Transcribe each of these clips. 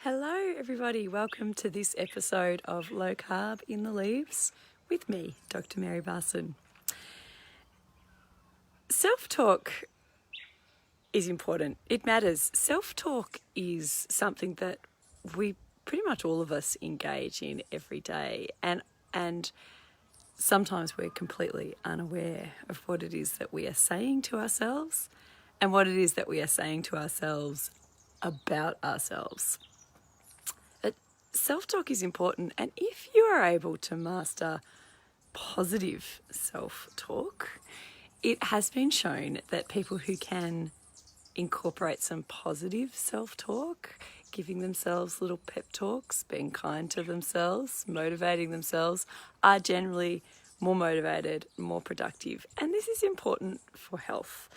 Hello, everybody. Welcome to this episode of Low Carb in the Leaves with me, Dr. Mary Barson. Self-talk is important. It matters. Self-talk is something that we pretty much all of us engage in every day, and sometimes we're completely unaware of what it is that we are saying to ourselves and what it is that we are saying to ourselves about ourselves. Self-talk is important, and if you are able to master positive self-talk, it has been shown that people who can incorporate some positive self-talk, giving themselves little pep talks, being kind to themselves, motivating themselves, are generally more motivated, more productive. And this is important for health,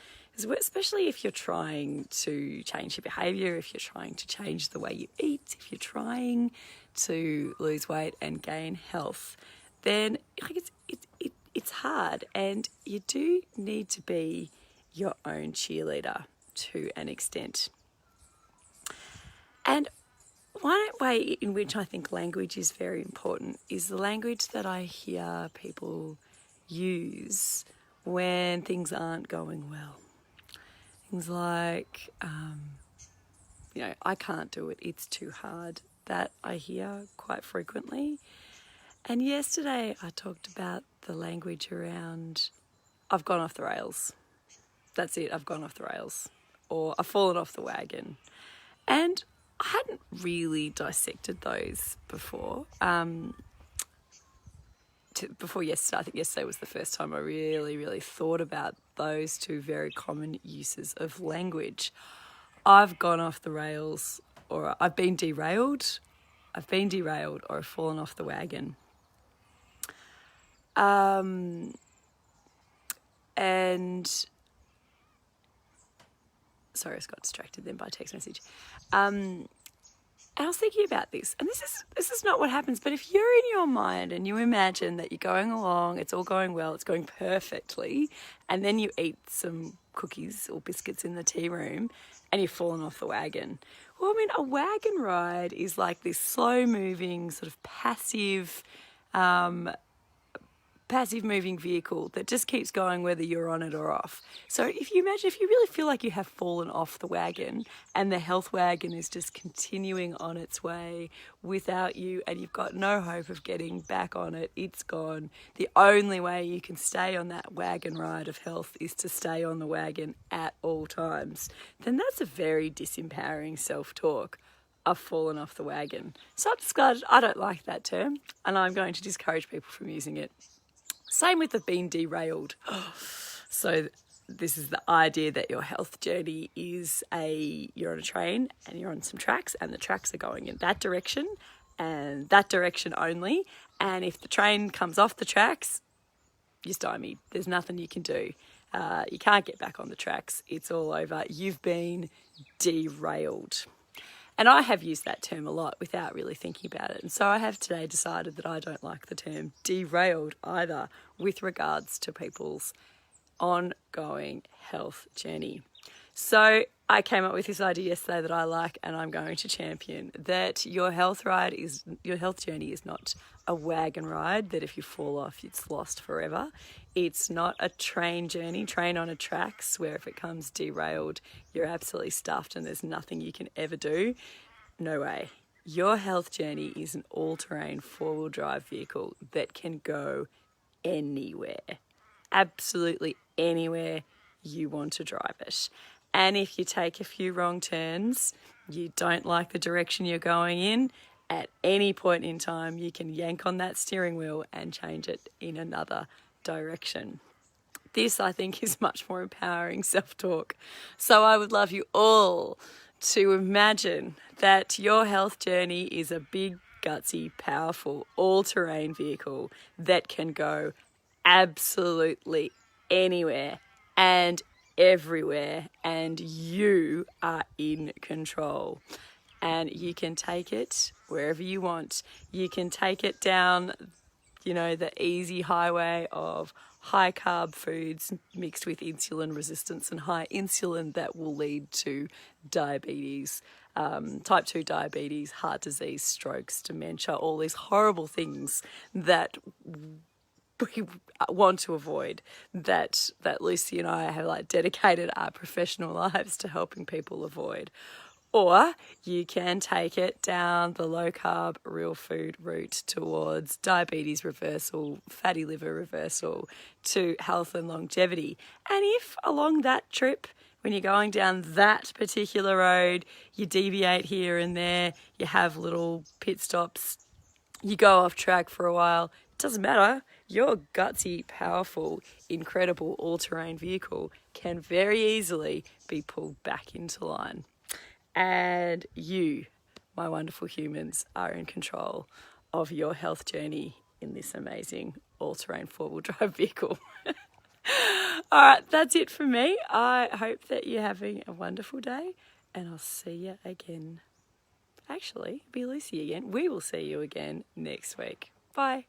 especially if you're trying to change your behaviour, if you're trying to change the way you eat, if you're trying to lose weight and gain health, then it's hard, and you do need to be your own cheerleader to an extent. And one way in which I think language is very important is the language that I hear people use when things aren't going well. Things like, I can't do it, it's too hard. That I hear quite frequently. And yesterday I talked about the language around, I've gone off the rails. That's it, I've gone off the rails. Or I've fallen off the wagon. And I hadn't really dissected those before. Before yesterday, I think yesterday was the first time I really thought about those two very common uses of language. I've gone off the rails, or I've been derailed, or I've fallen off the wagon. And sorry, I just got distracted then by a text message. And I was thinking about this, and this is not what happens, but if you're in your mind and you imagine that you're going along, it's all going well, it's going perfectly, and then you eat some cookies or biscuits in the tea room and you've fallen off the wagon. Well, I mean, a wagon ride is like this slow-moving, sort of passive moving vehicle that just keeps going whether you're on it or off. So if you really feel like you have fallen off the wagon and the health wagon is just continuing on its way without you, and you've got no hope of getting back on it, it's gone. The only way you can stay on that wagon ride of health is to stay on the wagon at all times. Then that's a very disempowering self-talk. I've fallen off the wagon. So I've decided I don't like that term, and I'm going to discourage people from using it. Same with the being derailed. So this is the idea that your health journey is you're on a train and you're on some tracks, and the tracks are going in that direction and that direction only. And if the train comes off the tracks, you're stymied. There's nothing you can do. You can't get back on the tracks. It's all over. You've been derailed. And I have used that term a lot without really thinking about it. And so I have today decided that I don't like the term derailed either with regards to people's ongoing health journey. So I came up with this idea yesterday that I like, and I'm going to champion, that your health journey is not a wagon ride, that if you fall off, it's lost forever. It's not a train on a tracks, where if it comes derailed, you're absolutely stuffed and there's nothing you can ever do. No way. Your health journey is an all-terrain four-wheel drive vehicle that can go anywhere. Absolutely anywhere you want to drive it. And if you take a few wrong turns, you don't like the direction you're going in, at any point in time, you can yank on that steering wheel and change it in another direction. This, I think, is much more empowering self-talk. So I would love you all to imagine that your health journey is a big, gutsy, powerful, all-terrain vehicle that can go absolutely anywhere and everywhere, and you are in control. And you can take it wherever you want. You can take it down you know, the easy highway of high carb foods mixed with insulin resistance and high insulin that will lead to diabetes, type 2 diabetes, heart disease, strokes, dementia, all these horrible things that we want to avoid, that Lucy and I have like dedicated our professional lives to helping people avoid. Or you can take it down the low carb, real food route towards diabetes reversal, fatty liver reversal, to health and longevity. And if along that trip, when you're going down that particular road, you deviate here and there, you have little pit stops, you go off track for a while, it doesn't matter. Your gutsy, powerful, incredible all-terrain vehicle can very easily be pulled back into line. And you, my wonderful humans, are in control of your health journey in this amazing all-terrain four-wheel drive vehicle. All right, that's it from me. I hope that you're having a wonderful day, and I'll see you again. Actually, be Lucy again. We will see you again next week. Bye.